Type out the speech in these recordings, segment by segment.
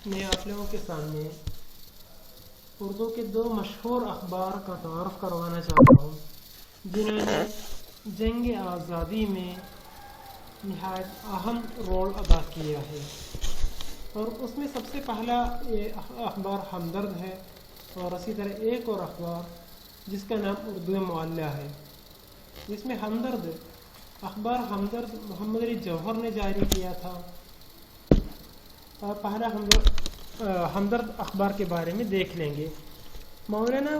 میں آپ لوگوں کے سامنے اردو کے دو مشہور اخبار کا تعارف کروانا چاہتا ہوں جنہوں نے جنگ آزادی میں نہایت اہم رول ادا کیا ہے، اور اس میں سب سے پہلا یہ اخبار ہمدرد ہے، اور اسی طرح ایک اور اخبار جس کا نام اردو معلیٰ ہے، جس میں ہمدرد اخبار ہمدرد محمد علی جوہر نے جاری کیا تھا۔ اور پہلا ہمدرد اخبار کے بارے میں دیکھ لیں گے۔ مولانا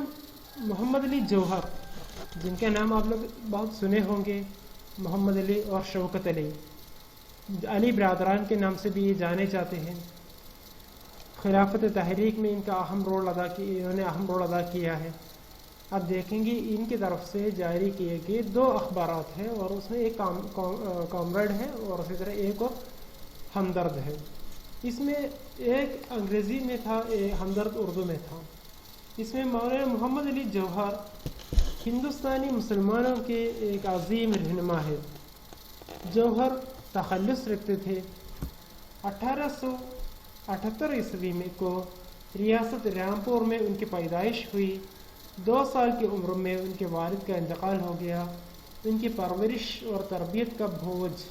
محمد علی جوہر، جن کا نام آپ لوگ بہت سنے ہوں گے، محمد علی اور شوکت علی، علی برادران کے نام سے بھی یہ جانے جاتے ہیں۔ خلافت تحریک میں انہوں نے اہم رول ادا کیا ہے۔ اب دیکھیں گے ان کی طرف سے جاری کیے گئے دو اخبارات ہیں، اور اس میں ایک کامریڈ ہے اور اسی طرح ایک اور ہمدرد ہے۔ اس میں ایک انگریزی میں تھا، ہمدرد اردو میں تھا۔ اس میں مولانا محمد علی جوہر ہندوستانی مسلمانوں کے ایک عظیم رہنما ہے۔ جوہر تخلص رکھتے تھے۔ 1878 عیسوی میں کو ریاست رامپور میں ان کی پیدائش ہوئی۔ 2 سال کی عمر میں ان کے والد کا انتقال ہو گیا۔ ان کی پرورش اور تربیت کا بوجھ،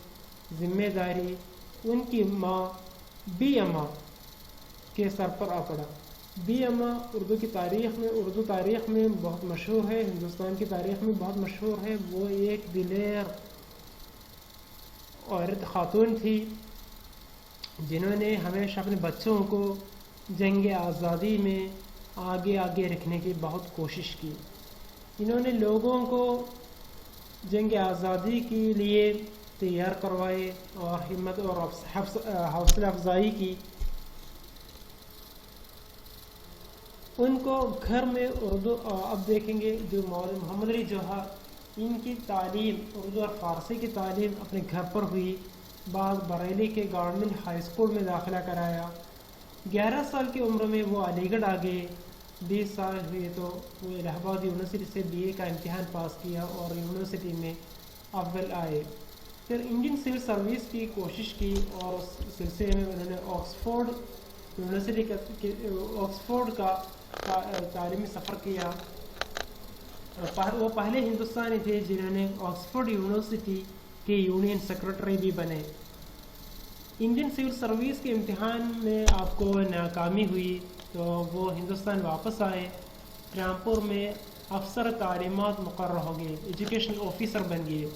ذمہ داری ان کی ماں بی اما کے سر پر آ پڑا۔ بی اما اردو تاریخ میں بہت مشہور ہے، ہندوستان کی تاریخ میں بہت مشہور ہے۔ وہ ایک دلیر عورت خاتون تھی جنہوں نے ہمیشہ اپنے بچوں کو جنگ آزادی میں آگے رکھنے کی بہت کوشش کی۔ انہوں نے لوگوں کو جنگ آزادی کے لیے تیار کروائے اور ہمت اور حوصلہ افزائی کی۔ ان کو گھر میں اردو، اب دیکھیں گے جو مولانا محمد علی جوہر، ان کی تعلیم اردو اور فارسی کی تعلیم اپنے گھر پر ہوئی۔ بعد بریلی کے گورنمنٹ ہائی اسکول میں داخلہ کرایا۔ 11 سال کی عمر میں وہ علی گڑھ آ گئے۔ 20 سال ہوئے تو وہ الہ آباد یونیورسٹی سے BA کا امتحان پاس کیا اور یونیورسٹی میں اول آئے۔ پھر انڈین سول سروس کی کوشش کی اور اس سلسلے میں انہوں نے آکسفورڈ کا تعلیمی سفر کیا۔ وہ پہلے ہندوستانی تھے جنہوں نے آکسفورڈ یونیورسٹی کے یونین سیکرٹری بھی بنے۔ انڈین سول سروس کے امتحان میں آپ کو ناکامی ہوئی تو وہ ہندوستان واپس آئے۔ رامپور میں افسر تعلیمات مقرر ہو گئے، ایجوکیشن آفیسر بن گئے،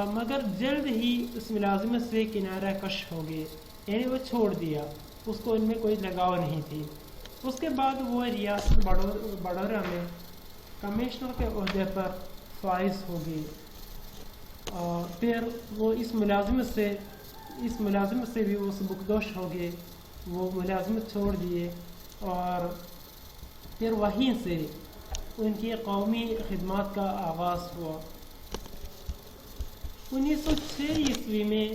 مگر جلد ہی اس ملازمت سے کنارہ کش ہو گئے، یعنی وہ چھوڑ دیا، اس کو ان میں کوئی لگاؤ نہیں تھی۔ اس کے بعد وہ ریاست بڑورہ میں کمشنر کے عہدے پر فائز ہو گئی، اور پھر وہ اس ملازمت سے بھی وہ سبکدوش ہو گئے، وہ ملازمت چھوڑ دیے، اور پھر وہیں سے ان کی قومی خدمات کا آغاز ہوا۔ 1906 عیسوی میں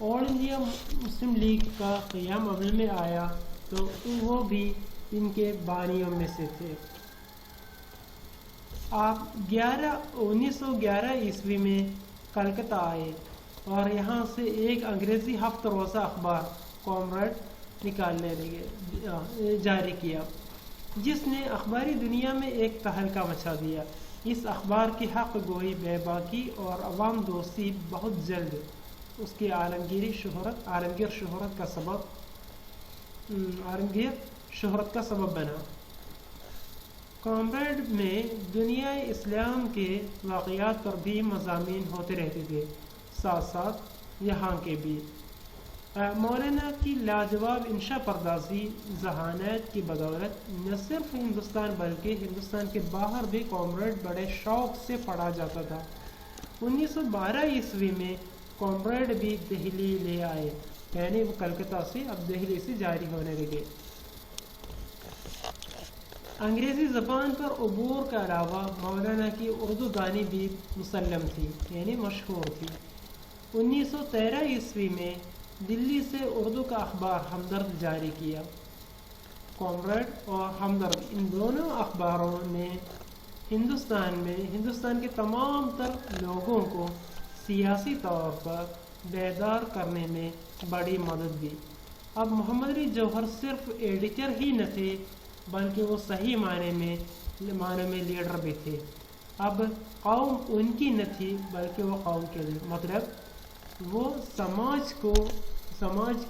آل انڈیا مسلم لیگ کا قیام عمل میں آیا تو وہ بھی ان کے بانیوں میں سے تھے۔ آپ 1911 عیسوی میں کلکتہ آئے اور یہاں سے ایک انگریزی ہفتہ روزہ اخبار کامریڈ جاری کیا، جس نے اخباری دنیا میں ایک تہلکہ مچا دیا۔ اس اخبار کی حق گوئی، بے باکی اور عوام دوستی بہت جلد اس کی عالمگیر شہرت کا سبب بنا۔ کامریڈ میں دنیا اسلام کے واقعات پر بھی مضامین ہوتے رہتے تھے، ساتھ ساتھ یہاں کے بھی۔ مولانا کی لاجواب انشا پردازی، ذہانت کی بدولت نہ صرف ہندوستان بلکہ ہندوستان کے باہر بھی کامریڈ بڑے شوق سے پڑھا جاتا تھا۔ 1912 عیسوی میں کامریڈ بھی دہلی لے آئے، یعنی وہ کلکتہ سے اب دہلی سے جاری ہونے لگے۔ انگریزی زبان پر عبور کے علاوہ مولانا کی اردو دانی بھی مسلم تھی، یعنی مشہور تھی۔ 1913 عیسوی میں دلی سے اردو کا اخبار ہمدرد جاری کیا۔ کامریڈ اور ہمدرد، ان دونوں اخباروں نے ہندوستان کے تمام تر لوگوں کو سیاسی طور پر بیدار کرنے میں بڑی مدد دی۔ اب محمد علی جوہر صرف ایڈیٹر ہی نہ تھے بلکہ وہ صحیح معنی میں لیڈر بھی تھے. اب قوم ان کی نہ تھی بلکہ وہ قوم کے لیے، مطلب وہ سماج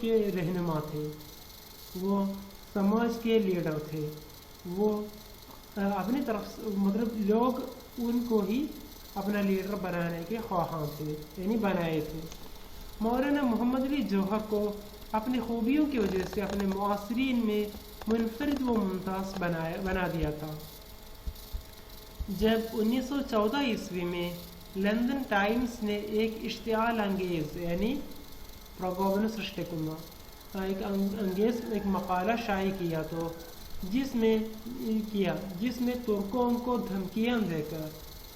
کے رہنما تھے، وہ سماج کے لیڈر تھے، وہ اپنی طرف مطلب لوگ ان کو ہی اپنا لیڈر بنانے کے خواہاں تھے، یعنی بنائے تھے. مولانا محمد علی جوہر کو اپنی خوبیوں کی وجہ سے اپنے معاصرین میں منفرد و ممتاز بنا دیا تھا. جب 1914 عیسوی میں لندن ٹائمز نے ایک اشتعال انگیز یعنی پروگوبن سرشٹکما ایک مقالہ شائع کیا تو جس میں ترکوں کو دھمکیاں دے کر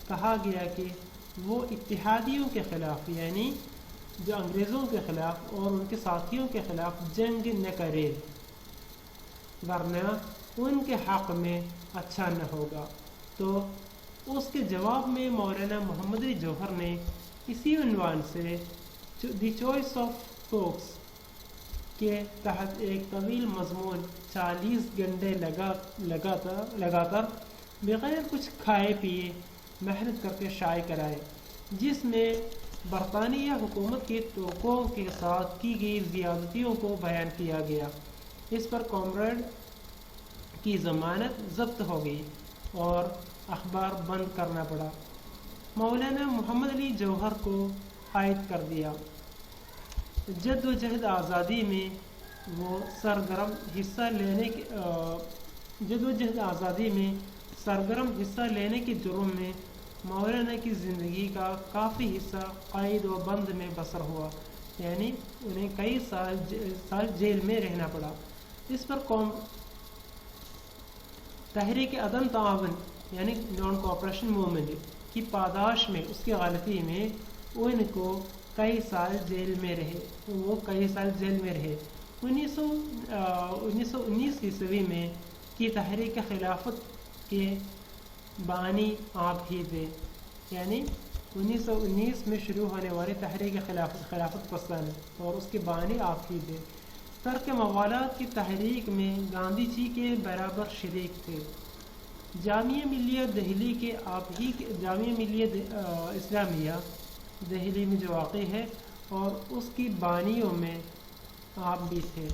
کہا گیا کہ وہ اتحادیوں کے خلاف یعنی جو انگریزوں کے خلاف اور ان کے ساتھیوں کے خلاف جنگ نہ کرے ورنہ ان کے حق میں اچھا نہ ہوگا. تو اس کے جواب میں مولانا محمد علی جوہر نے اسی عنوان سے دی چوائس آف ٹاکس کے تحت ایک طویل مضمون 40 گھنٹے لگاتار بغیر کچھ کھائے پیے محنت کر کے شائع کرائے، جس میں برطانیہ حکومت کے ترکوں کے ساتھ کی گئی زیادتیوں کو بیان کیا گیا. اس پر کامریڈ کی ضمانت ضبط ہو گئی اور اخبار بند کرنا پڑا. مولانا محمد علی جوہر کو قید کر دیا. جد و جہد آزادی میں وہ سرگرم حصہ لینے کے جرم میں مولانا کی زندگی کا کافی حصہ قید و بند میں بسر ہوا، یعنی انہیں کئی سال جیل میں رہنا پڑا. اس پر تحریک عدم تعاون یعنی نان کوآپریشن موومنٹ کی پاداش میں اس کی غلطی میں ان کو کئی سال جیل میں رہے. 1919 عیسوی میں کی تحریک خلافت کے بانی آپ ہی تھے، یعنی 1919 میں شروع ہونے والی تحریک خلافت پسند اور اس کے بانی آپ ہی تھے. ترک موالات کی تحریک میں گاندھی جی کے برابر شریک تھے. جامعہ ملیہ اسلامیہ دہلی میں جو واقع ہے اور اس کی بانیوں میں آپ بھی تھے.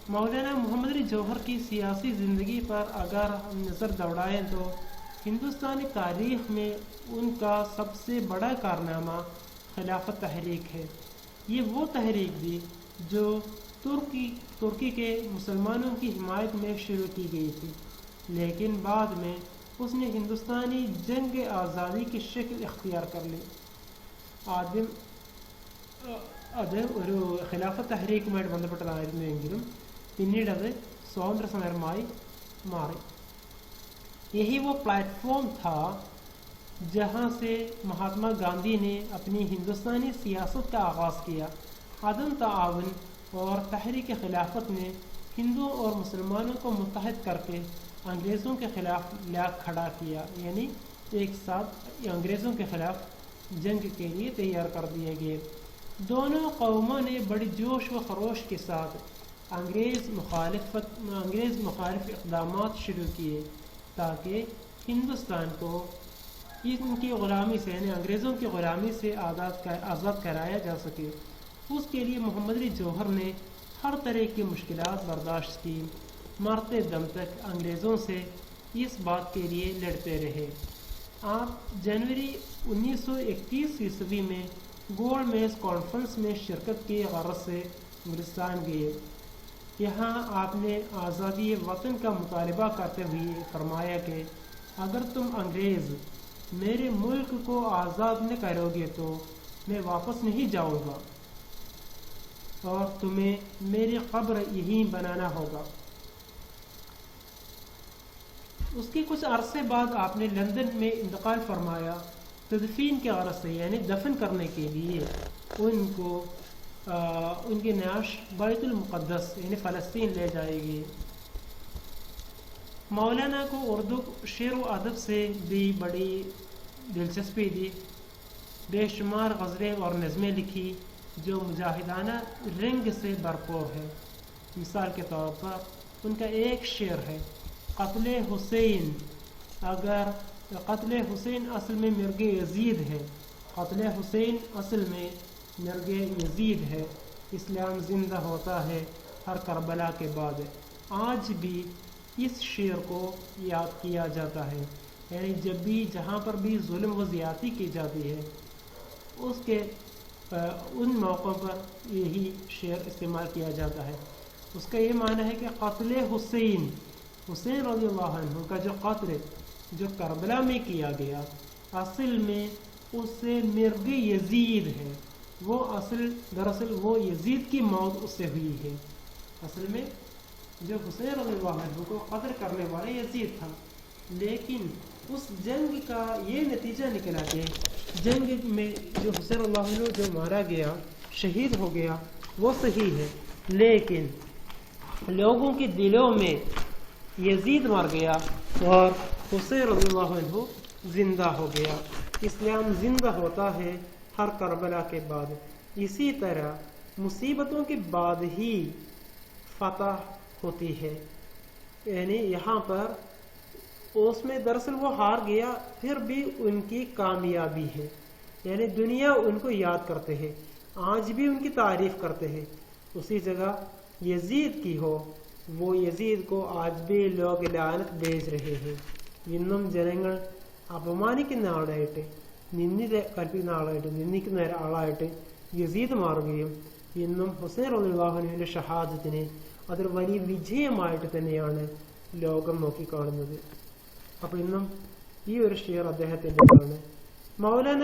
مولانا محمد علی جوہر کی سیاسی زندگی پر اگر ہم نظر دوڑائیں تو ہندوستانی تاریخ میں ان کا سب سے بڑا کارنامہ خلافت تحریک ہے. یہ وہ تحریک تھی جو ترکی کے مسلمانوں کی حمایت میں شروع کی گئی تھی، لیکن بعد میں اس نے ہندوستانی جنگ آزادی کی شکل اختیار کر لی. ഒരു ഖിലാഫത്ത് തഹ്രീക്കുമായിട്ട് ബന്ധപ്പെട്ടതായിരുന്നുവെങ്കിലും പിന്നീട് അത് സ്വാതന്ത്ര്യ സമരമായി മാറി. یہی وہ پلیٹ فارم تھا جہاں سے مہاتما گاندھی نے اپنی ہندوستانی سیاست کا آغاز کیا. عدم تعاون اور تحریک خلافت نے ہندوؤں اور مسلمانوں کو متحد کر کے انگریزوں کے خلاف کھڑا کیا، یعنی ایک ساتھ انگریزوں کے خلاف جنگ کے لیے تیار کر دیے گئے. دونوں قوموں نے بڑی جوش و خروش کے ساتھ انگریز مخالف اقدامات شروع کیے تاکہ ہندوستان کو ان کی غلامی سے یعنی انگریزوں کی غلامی سے آزاد کرایا جا سکے. اس کے لیے محمد علی جوہر نے ہر طرح کی مشکلات برداشت کی. مرتے دم تک انگریزوں سے اس بات کے لیے لڑتے رہے. آپ جنوری 1931 عیسوی میں گولڈ میز کانفرنس میں شرکت کی غرض سے انگلستان گئے. یہاں آپ نے آزادی وطن کا مطالبہ کرتے ہوئے فرمایا کہ اگر تم انگریز میرے ملک کو آزاد نہ کرو گے تو میں واپس نہیں جاؤں گا اور تمہیں میری قبر یہیں بنانا ہوگا. اس کے کچھ عرصے بعد آپ نے لندن میں انتقال فرمایا. تدفین کے غرض سے یعنی دفن کرنے کے لیے ان کی نعش بیت المقدس یعنی فلسطین لے جائے گی. مولانا کو اردو شعر و ادب سے بھی بڑی دلچسپی دی. بے شمار غزلیں اور نظمیں لکھی. جو مجاہدانہ رنگ سے بھرپور ہے۔ مثال کے طور پر ان کا ایک شعر ہے، قتل حسین، اگر قتل حسین اصل میں مرگ یزید ہے، قتل حسین اصل میں مرگ یزید ہے، اسلام زندہ ہوتا ہے ہر کربلا کے بعد۔ آج بھی اس شعر کو یاد کیا جاتا ہے، یعنی جب بھی جہاں پر بھی ظلم و زیادتی کی جاتی ہے اس کے ان موقعوں پر یہی شعر استعمال کیا جاتا ہے۔ اس کا یہ معنی ہے کہ قتل حسین، حسین رضی اللہ عنہ کا جو قتل جو کربلا میں کیا گیا اصل میں اس سے مرگ یزید ہے، وہ دراصل وہ یزید کی موت اس سے ہوئی ہے۔ اصل میں جو حسین رضی اللہ عنہ کو قتل کرنے والا یزید تھا، لیکن اس جنگ کا یہ نتیجہ نکلا کہ جنگ میں جو حسین رضی اللہ عنہ جو مارا گیا، شہید ہو گیا، وہ صحیح ہے، لیکن لوگوں کے دلوں میں یزید مر گیا اور حسین رضی اللہ عنہ زندہ ہو گیا۔ اسلام زندہ ہوتا ہے ہر کربلا کے بعد۔ اسی طرح مصیبتوں کے بعد ہی فتح ہوتی ہے، یعنی یہاں پر اس میں دراصل وہ ہار گیا، پھر بھی ان کی کامیابی ہے، یعنی دنیا ان کو یاد کرتے ہیں، آج بھی ان کی تعریف کرتے ہیں۔ اسی جگہ یزید کی ہو، وہ یزید کو آج بھی لوگ لعنت بھیج رہے ہیں۔ ഇന്നും ജനങ്ങൾ അപമാനിക്കുന്ന ആളായിട്ട്, നിന്ദിത കൽപ്പിക്കുന്ന ആളായിട്ട്, നിന്ദിക്കുന്ന ആളായിട്ട് യസീദ് മാറുകയും ഇന്നും ഹുസൈൻ റളിയല്ലാഹു അൻഹുവിന്റെ ഷഹാദത്തിനെ അതൊരു വലിയ വിജയമായിട്ട് തന്നെയാണ് ലോകം നോക്കിക്കാണുന്നത്. അപ്പോൾ ഇന്നും ഈ ഒരു ഷെയർ അദ്ദേഹത്തിൻ്റെതാണ്. മൗലാന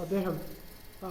അദ്ദേഹം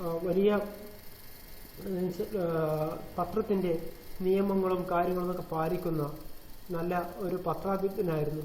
വലിയ പത്രത്തിൻ്റെ നിയമങ്ങളും കാര്യങ്ങളൊക്കെ പാലിക്കുന്ന നല്ല ഒരു പത്രാധിപനായിരുന്നു.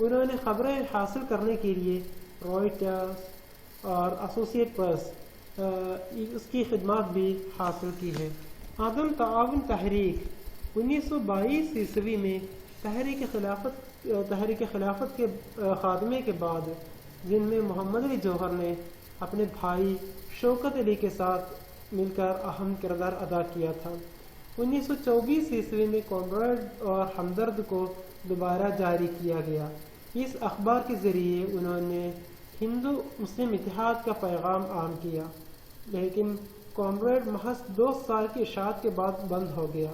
انہوں نے خبریں حاصل کرنے کے لیے رائٹرز اور ایسوسیٹ پریس اس کی خدمات بھی حاصل کی ہے۔ عدم تعاون تحریک 1922 میں تحریک خلافت کے خاتمے کے بعد، جن میں محمد علی جوہر نے اپنے بھائی شوکت علی کے ساتھ مل کر اہم کردار ادا کیا تھا، 1924 میں کامریڈ اور ہمدرد کو دوبارہ جاری کیا گیا۔ اس اخبار کے ذریعے انہوں نے ہندو مسلم اتحاد کا پیغام عام کیا، لیکن کامریڈ محض 2 سال کی اشاعت کے بعد بند ہو گیا۔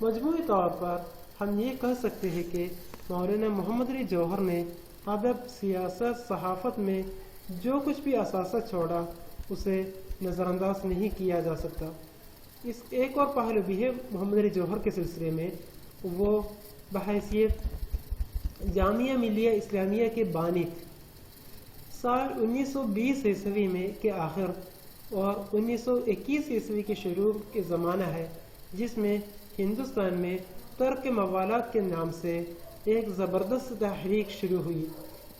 مجموعی طور پر ہم یہ کہہ سکتے ہیں کہ مولانا محمد علی جوہر نے ادب، سیاست، صحافت میں جو کچھ بھی اثاثہ چھوڑا اسے نظر انداز نہیں کیا جا سکتا۔ اس ایک اور پہلو بھی ہے محمد علی جوہر کے سلسلے میں، وہ بحیثیت جامعہ ملیہ اسلامیہ کے بانی تھے۔ سال 1920 میں کے آخر اور 1921 کے شروع کے زمانہ ہے جس میں ہندوستان میں ترک موالات کے نام سے ایک زبردست تحریک شروع ہوئی۔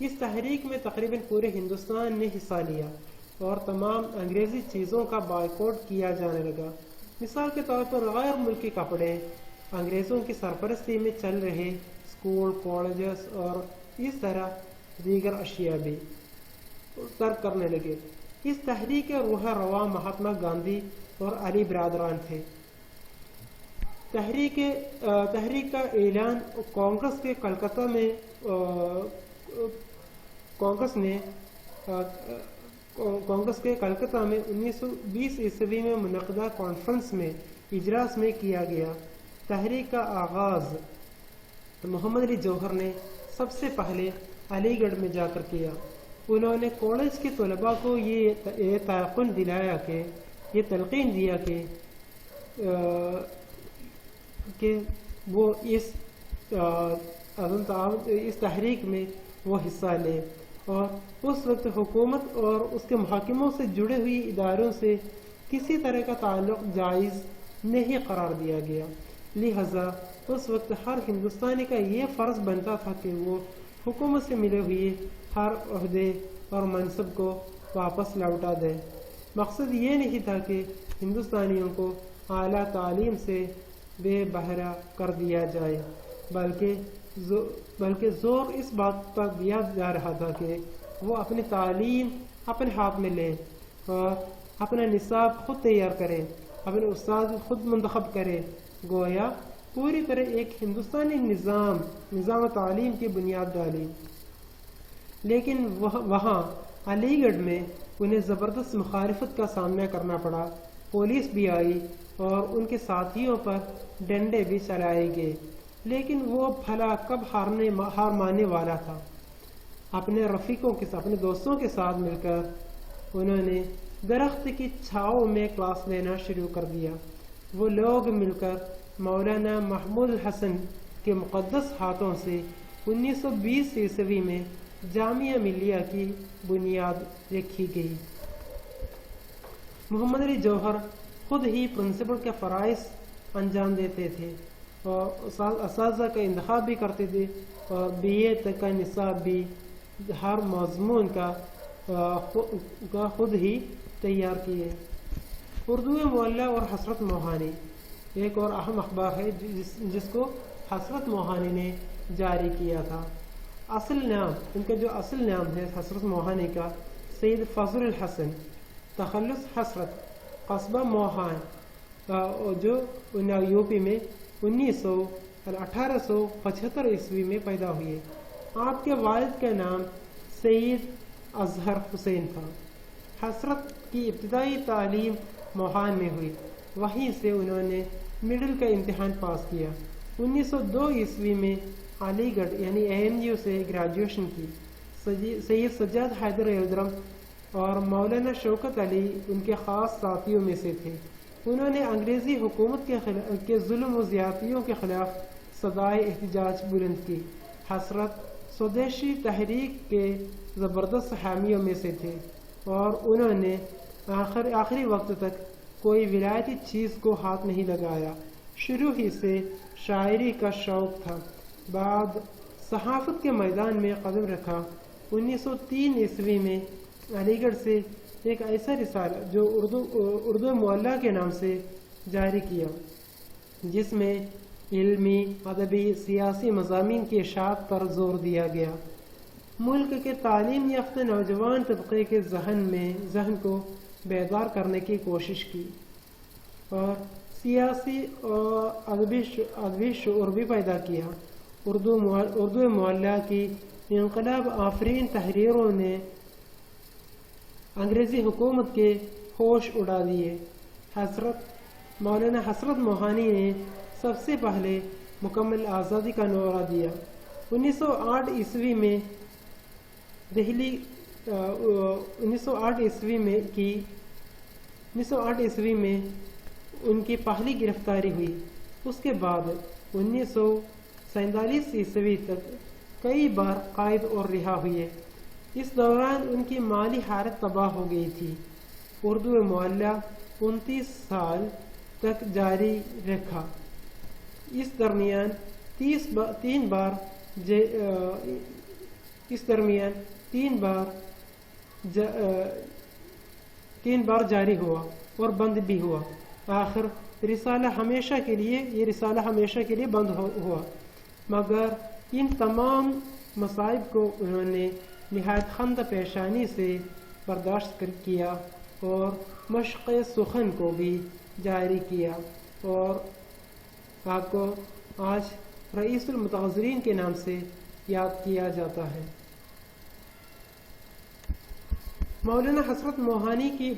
اس تحریک میں تقریباً پورے ہندوستان نے حصہ لیا اور تمام انگریزی چیزوں کا بائیکاٹ کیا جانے لگا۔ مثال کے طور پر غیر ملکی کپڑے، انگریزوں کی سرپرستی میں چل رہے اسکول، کالجز اور اس طرح دیگر اشیاء بھی ترک کرنے لگے۔ اس تحریک کے روح رواں مہاتما گاندھی اور علی برادران تھے۔ تحریک کا اعلان کانگریس کے کلکتہ میں کانگریس کے کلکتہ میں 1920 میں منعقدہ کانفرنس میں اجلاس میں کیا گیا۔ تحریک کا آغاز محمد علی جوہر نے سب سے پہلے علی گڑھ میں جا کر کیا۔ انہوں نے کالج کے طلباء کو یہ تیقن دلایا کہ یہ تلقین دیا کہ وہ اس تحریک میں وہ حصہ لیں، اور اس وقت حکومت اور اس کے محاکموں سے جڑے ہوئی اداروں سے کسی طرح کا تعلق جائز نہیں قرار دیا گیا۔ لہذا اس وقت ہر ہندوستانی کا یہ فرض بنتا تھا کہ وہ حکومت سے ملے ہوئے ہر عہدے اور منصب کو واپس لوٹا دے۔ مقصد یہ نہیں تھا کہ ہندوستانیوں کو اعلیٰ تعلیم سے بے بہرہ کر دیا جائے، بلکہ زور اس بات پر دیا جا رہا تھا کہ وہ اپنی تعلیم اپنے ہاتھ میں لیں اور اپنا نصاب خود تیار کریں، اپنے استاد خود منتخب کریں، گویا پوری طرح ایک ہندوستانی نظام تعلیم کی بنیاد ڈالی۔ لیکن وہاں علی گڑھ میں انہیں زبردست مخالفت کا سامنا کرنا پڑا۔ پولیس بھی آئی اور ان کے ساتھیوں پر ڈنڈے بھی چلائے گئے، لیکن وہ بھلا کب ہار ماننے والا تھا۔ اپنے رفیقوں کے ساتھ، اپنے دوستوں کے ساتھ مل کر انہوں نے درخت کی چھاؤں میں کلاس لینا شروع کر دیا۔ وہ لوگ مل کر مولانا محمود الحسن کے مقدس ہاتھوں سے 1920 میں جامعہ ملیہ کی بنیاد رکھی گئی۔ محمد علی جوہر خود ہی پرنسپل کے فرائض انجام دیتے تھے اور اساتذہ کا انتخاب بھی کرتے تھے، اور BA تک کا نصاب بھی ہر مضمون کا خود ہی تیار کیے۔ اردو معلیٰ اور حسرت موہانی ایک اور اہم اخبار ہے جس کو حسرت موہانی نے جاری کیا تھا۔ اصل نام، ان کا جو اصل نام ہے حسرت موہانی کا، سید فضل الحسن، تخلص حسرت، قصبہ موہان، جو یوپی میں 1875 میں پیدا ہوئے۔ آپ کے والد کا نام سید اظہر حسین تھا۔ حسرت کی ابتدائی تعلیم موہان میں ہوئی، وہیں سے انہوں نے مڈل کا امتحان پاس کیا۔ 1902 میں علی گڑھ یعنی AMU سے گریجویشن کی۔ سید سجاد حیدر یلدرم اور مولانا شوکت علی ان کے خاص ساتھیوں میں سے تھے۔ انہوں نے انگریزی حکومت کے ظلم و زیادتیوں کے خلاف صدائے احتجاج بلند کی۔ حسرت سودیشی تحریک کے زبردست حامیوں میں سے تھے اور انہوں نے آخری وقت تک کوئی ولایتی چیز کو ہاتھ نہیں لگایا۔ شروع ہی سے شاعری کا شوق تھا۔ بعد صحافت کے میدان میں قدم رکھا۔ 1903 عیسوی میں علی گڑھ سے ایک ایسا رسالہ جو اردو معلیٰ کے نام سے جاری کیا، جس میں علمی، ادبی، سیاسی مضامین کی اشاعت پر زور دیا گیا، ملک کے تعلیم یافتہ نوجوان طبقے کے ذہن کو بیدار کرنے کی کوشش کی اور سیاسی اور ادبی شعور بھی پیدا کیا۔ اردو معلیٰ کی انقلاب آفرین تحریروں نے انگریزی حکومت کے ہوش اڑا دیے۔ مولانا حسرت موہانی نے سب سے پہلے مکمل آزادی کا نعرہ دیا۔ 1908 عیسوی میں 1908 عیسوی میں ان کی پہلی گرفتاری ہوئی۔ اس کے بعد 1947 عیسوی تک کئی بار قید اور رہا ہوئے۔ اس دوران ان کی مالی حالت تباہ ہو گئی تھی۔ اردو معلیٰ 29 سال تک جاری رکھا۔ اس درمیان تین بار جاری ہوا اور بند بھی ہوا۔ آخر یہ رسالہ ہمیشہ کے لیے بند ہوا، مگر ان تمام مصائب کو انہوں نے نہایت خندہ پیشانی سے برداشت کیا اور مشق سخن کو بھی جاری کیا، اور آپ کو آج رئیس المتغیرین کے نام سے یاد کیا جاتا ہے۔ مولانا حسرت موہانی کی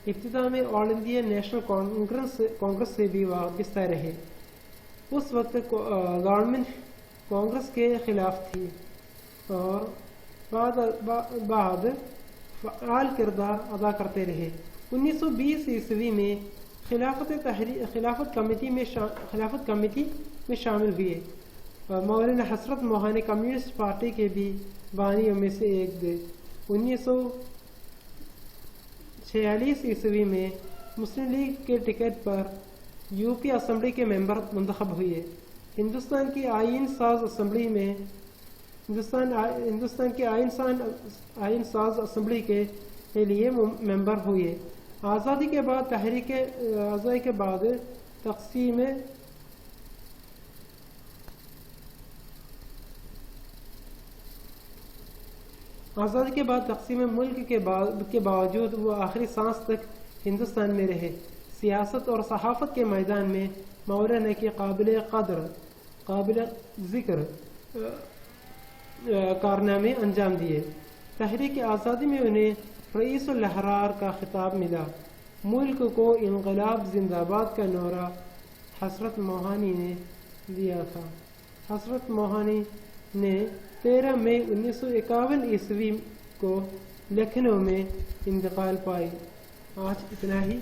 ابتدا میں آل انڈیا نیشنل کانگریس سے بھی وابستہ رہے۔ اس وقت گورنمنٹ کانگریس کے خلاف تھی اور بعد فعال کردار ادا کرتے رہے۔ 1920 عیسوی میں خلافت کمیٹی میں شامل ہوئے۔ مولانا حسرت موہانی کمیونسٹ پارٹی کے بھی بانیوں میں سے ایک تھے۔ 1946 عیسوی میں مسلم لیگ کے ٹکٹ پر یوپی اسمبلی کے ممبر منتخب ہوئے۔ ہندوستان کی آئین ساز اسمبلی کے لیے ممبر ہوئے۔ آزادی کے بعد تقسیم ملک کے باوجود وہ آخری سانس تک ہندوستان میں رہے۔ سیاست اور صحافت کے میدان میں مولانا کے قابل ذکر کارنامے انجام دیے۔ تحریک آزادی میں انہیں رئیس الاحرار کا خطاب ملا۔ ملک کو انقلاب زندہ باد کا نعرہ حسرت موہانی نے دیا تھا۔ حسرت موہانی نے 13 مئی 1951 عیسوی کو لکھنؤ میں انتقال پائی۔ آج اتنا ہی۔